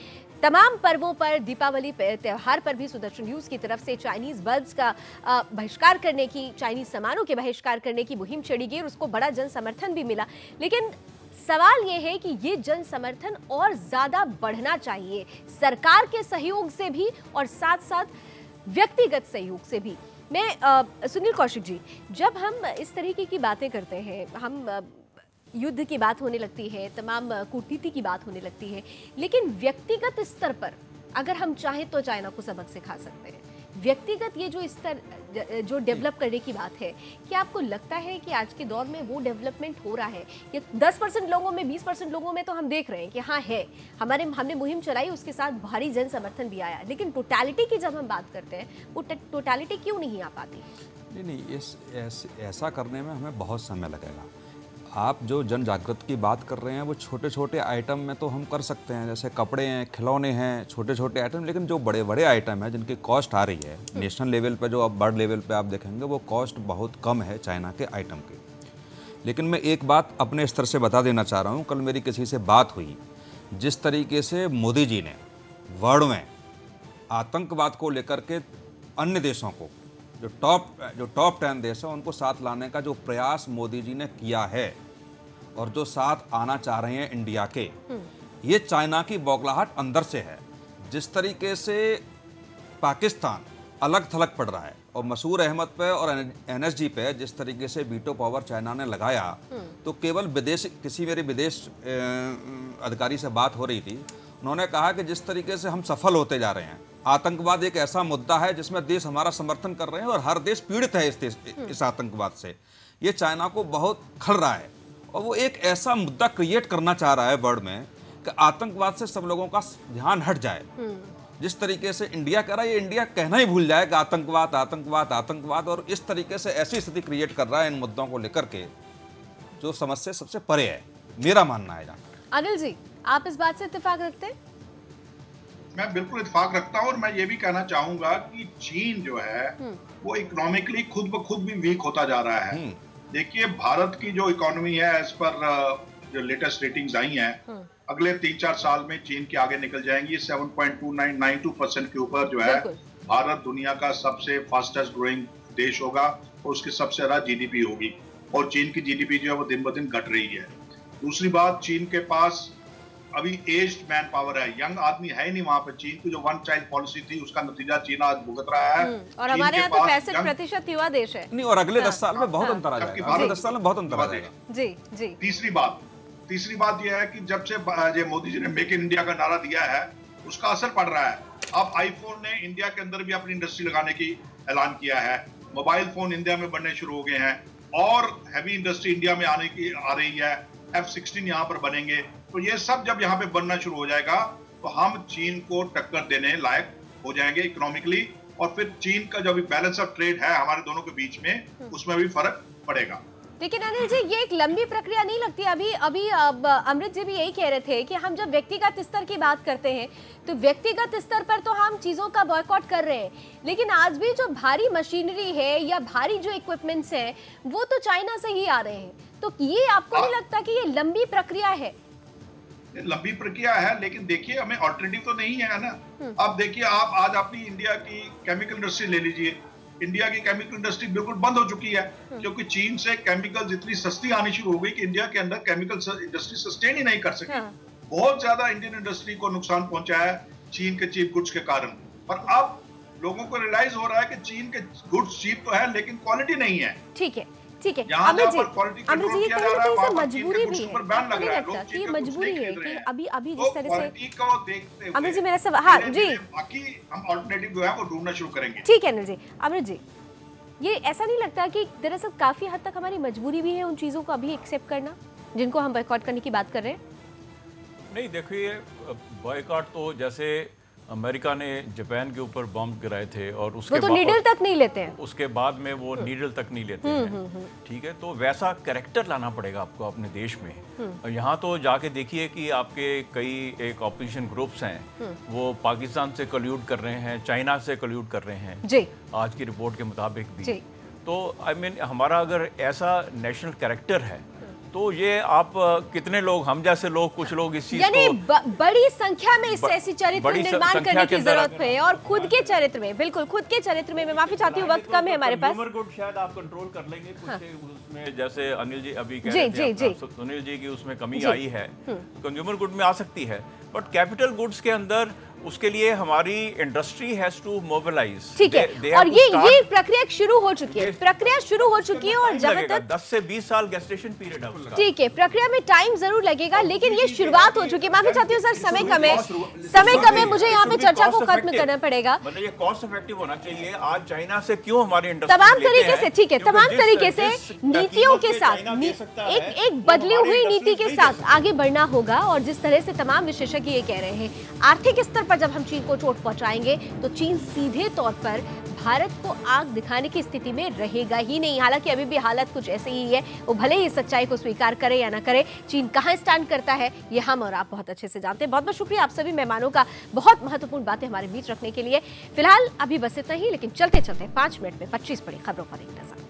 A: तमाम पर्वों पर, दीपावली त्योहार पर भी सुदर्शन न्यूज की तरफ से चाइनीज बल्ब्स का बहिष्कार करने की, चाइनीज सामानों के बहिष्कार करने की मुहिम छेड़ी गई और उसको बड़ा जन समर्थन भी मिला। लेकिन सवाल यह है कि ये जन समर्थन और ज्यादा बढ़ना चाहिए, सरकार के सहयोग से भी और साथ साथ व्यक्तिगत सहयोग से भी। मैं सुनील कौशिक जी, जब हम इस तरीके की बातें करते हैं, हम युद्ध की बात होने लगती है, तमाम कूटनीति की बात होने लगती है, लेकिन व्यक्तिगत स्तर पर अगर हम चाहें तो चाइना को सबक सिखा सकते हैं। व्यक्तिगत ये जो स्तर जो डेवलप करने की बात है, क्या आपको लगता है कि आज के दौर में वो डेवलपमेंट हो रहा है? ये 10% लोगों में, 20% लोगों में तो हम देख रहे हैं कि हाँ है, हमने मुहिम चलाई, उसके साथ भारी जन समर्थन भी आया, लेकिन टोटलिटी की जब हम बात करते हैं वो टोटलिटी क्यों नहीं आ पाती?
E: नहीं, ऐसा करने में हमें बहुत समय लगेगा। आप जो जन जागृति की बात कर रहे हैं वो छोटे छोटे आइटम में तो हम कर सकते हैं, जैसे कपड़े हैं, खिलौने हैं, छोटे छोटे आइटम। लेकिन जो बड़े बड़े आइटम हैं जिनकी कॉस्ट आ रही है नेशनल लेवल पे, जो अब वर्ल्ड लेवल पे आप देखेंगे वो कॉस्ट बहुत कम है चाइना के आइटम की। लेकिन मैं एक बात अपने स्तर से बता देना चाह रहा हूँ, कल मेरी किसी से बात हुई, जिस तरीके से मोदी जी ने वर्ल्ड में आतंकवाद को लेकर के अन्य देशों को, जो टॉप 10 देश हैं उनको साथ लाने का जो प्रयास मोदी जी ने किया है और जो साथ आना चाह रहे हैं इंडिया के, ये चाइना की बौखलाहट अंदर से है। जिस तरीके से पाकिस्तान अलग थलग पड़ रहा है और मसूर अहमद पे और एनएसजी पे जिस तरीके से वीटो पावर चाइना ने लगाया, तो केवल किसी मेरे विदेश अधिकारी से बात हो रही थी, उन्होंने कहा कि जिस तरीके से हम सफल होते जा रहे हैं, आतंकवाद एक ऐसा मुद्दा है जिसमें देश हमारा समर्थन कर रहे हैं और हर देश पीड़ित है इस आतंकवाद से। ये चाइना को बहुत खल रहा है और वो एक ऐसा मुद्दा क्रिएट करना चाह रहा है वर्ल्ड में कि आतंकवाद से सब लोगों का ध्यान हट जाए। जिस तरीके से इंडिया कह रहा है, ये इंडिया कहना ही भूल जाए कि आतंकवाद आतंकवाद आतंकवाद, और इस तरीके से ऐसी स्थिति क्रिएट कर रहा है इन मुद्दों को लेकर के जो समझ से सबसे परे है, मेरा मानना है।
A: अनिल जी, आप इस बात से इत्तेफाक रखते हैं?
C: मैं बिल्कुल इत्तेफाक रखता हूं और मैं ये भी कहना चाहूंगा कि चीन जो है वो इकोनॉमिकली खुद ब खुद भी वीक होता जा रहा है। देखिए, भारत की जो इकोनॉमी है, एज पर जो लेटेस्ट रेटिंग्स आई हैं, अगले 3-4 साल में चीन के आगे निकल जाएंगी। 7.2992% के ऊपर जो है भारत दुनिया का सबसे फास्टेस्ट ग्रोइंग देश होगा और उसकी सबसे ज्यादा जीडीपी होगी, और चीन की जीडीपी जो है वो दिन ब दिन घट रही है। दूसरी बात, चीन के पास अभी एज्ड मैन पावर है, यंग आदमी है ही नहीं वहां पे। चीन की जो वन चाइल्ड पॉलिसी थी उसका नतीजा चीन आज भुगत रहा है।
A: और हमारे यहाँ तो 65% युवा देश है।
E: नहीं, और अगले 10 साल में बहुत अंतर आ जाएगा। अगले 10 साल में बहुत अंतर आ जाएगा।
A: जी जी।
C: तीसरी बात यह है कि जब से मोदी जी ने मेक इन इंडिया का नारा दिया है, उसका असर पड़ रहा है। अब आईफोन ने इंडिया के अंदर भी अपनी इंडस्ट्री लगाने की ऐलान किया है, मोबाइल फोन इंडिया में बनने शुरू हो गए हैं और हैवी इंडस्ट्री इंडिया में आ रही है। F-16 यहाँ पर बनेंगे। तो ये सब जब यहाँ पे बनना शुरू हो जाएगा तो हम चीन को टक्कर देने लायक हो जाएंगे इकोनॉमिकली, और फिर चीन का जो भी बैलेंस ऑफ ट्रेड है हमारे दोनों के बीच में, उसमें भी फर्क पड़ेगा।
A: लेकिन अनिल जी, ये एक लंबी प्रक्रिया नहीं लगती? अभी अमृत जी भी यही कह रहे थे कि हम जब व्यक्तिगत स्तर की बात करते हैं तो व्यक्तिगत स्तर पर तो हम चीजों का बॉयकॉट कर रहे हैं, लेकिन आज भी जो भारी मशीनरी है या भारी जो इक्विपमेंट्स हैं वो तो चाइना से ही आ रहे हैं। तो ये आपको नहीं लगता कि ये लंबी प्रक्रिया है?
C: लंबी प्रक्रिया है, लेकिन देखिए हमें ऑल्टरनेटिव तो नहीं है ना। अब देखिए, आप आज अपनी इंडिया की केमिकल इंडस्ट्री ले लीजिए। इंडिया की केमिकल इंडस्ट्री बिल्कुल बंद हो चुकी है क्योंकि चीन से केमिकल्स इतनी सस्ती आनी शुरू हो गई कि इंडिया के अंदर केमिकल इंडस्ट्री सस्टेन ही नहीं कर सकी। बहुत ज्यादा इंडियन इंडस्ट्री को नुकसान पहुंचा है चीन के चीप गुड्स के कारण। पर अब लोगों को रियलाइज हो रहा है कि चीन के गुड्स चीप तो है लेकिन क्वालिटी नहीं है।
A: ठीक है, ठीक है
C: अमित
A: जी,
C: अमित जी, ये
A: कहीं ना कहीं से
C: मजबूरी
A: मजबूरी भी है,
C: बैन
A: आपको
C: लग
A: नहीं
C: रहा है,
A: लगता
C: लोग
A: कि ये
C: चीन के
A: मजबूरी
C: गुड्स
A: है
C: नहीं खरीद
A: कि
C: रहे हैं।
A: अभी
C: तो
A: जिस तरह से
C: क्वालिटी को देखते हुए
A: अमित जी मेरा सब, हाँ जी,
C: बाकी हम ऑल्टरनेटिव जो है वो ढूंढना शुरू करेंगे।
A: ठीक है अनिल जी। अमित जी, ये ऐसा नहीं लगता कि दरअसल काफी हद तक हमारी मजबूरी भी है उन चीजों को अभी एक्सेप्ट करना जिनको हम बॉयकॉट करने की बात कर रहे हैं?
D: नहीं, देखिए, बॉयकॉट तो जैसे अमेरिका ने जापान के ऊपर बॉम्ब गिराए थे और उसके
A: वो तो नीडल तक नहीं लेते हैं,
D: उसके बाद में वो नीडल तक नहीं लेते हैं, ठीक है। तो वैसा कैरेक्टर लाना पड़ेगा आपको अपने देश में। और यहाँ तो जाके देखिए कि आपके कई एक ऑपोजिशन ग्रुप्स हैं, वो पाकिस्तान से कल्यूड कर रहे हैं, चाइना से कल्यूड कर रहे हैं
A: जी,
D: आज की रिपोर्ट के मुताबिक भी।
A: जी।
D: तो आई मीन हमारा अगर ऐसा नेशनल कैरेक्टर है तो ये आप कितने लोग, हम जैसे लोग, कुछ लोग इस चीज
A: यानी
D: को
A: बड़ी संख्या में इस ऐसी चरित्र
D: बड़ी
A: निर्माण
D: संख्या
A: करने
D: के
A: की
D: अंदर
A: जरूरत है और खुद के चरित्र में, बिल्कुल खुद के चरित्र में, मैं माफी चाहती हूँ वक्त कम है हमारे पास।
D: कंज्यूमर गुड शायद आप कंट्रोल कर लेंगे कुछ उसमें, जैसे अनिल जी अभी कह
A: जी,
D: रहे थे,
A: जी,
D: अपना सुनील जी की उसमें कमी
A: जी।
D: आई है, कंज्यूमर गुड में आ सकती है, बट कैपिटल गुड्स के अंदर उसके लिए हमारी इंडस्ट्री हैज टू मोबिलाइज।
A: ठीक है, और ये प्रक्रिया शुरू हो चुकी है, प्रक्रिया शुरू हो चुकी है और जब तक
D: 10 से 20 साल गेस्टेशन पीरियड है उसका।
A: ठीक है, प्रक्रिया में टाइम जरूर लगेगा लेकिन ये शुरुआत हो चुकी है। माफी चाहती हूँ सर, समय कम है, समय कम है, मुझे यहाँ पे चर्चा को खत्म करना पड़ेगा।
D: मतलब ये कॉस्ट इफेक्टिव होना चाहिए। आज चाइना से क्यों हमारी इंडस्ट्री
A: तमाम तरीके से, ठीक है, तमाम तरीके से नीतियों के साथ, एक बदली हुई नीति के साथ आगे बढ़ना होगा। और जिस तरह से तमाम विशेषज्ञ ये कह रहे हैं, आर्थिक स्तर पर जब हम चीन को चोट पहुंचाएंगे तो चीन सीधे तौर पर भारत को आग दिखाने की स्थिति में रहेगा ही नहीं। हालांकि अभी भी हालत कुछ ऐसे ही है, वो भले ही सच्चाई को स्वीकार करे या ना करे, चीन कहां स्टैंड करता है ये हम और आप बहुत अच्छे से जानते हैं। बहुत बहुत शुक्रिया आप सभी मेहमानों का बहुत महत्वपूर्ण बातें हमारे बीच रखने के लिए। फिलहाल अभी बस इतना ही, लेकिन चलते चलते 5 मिनट में 25 बड़ी खबरों पर एक नजर।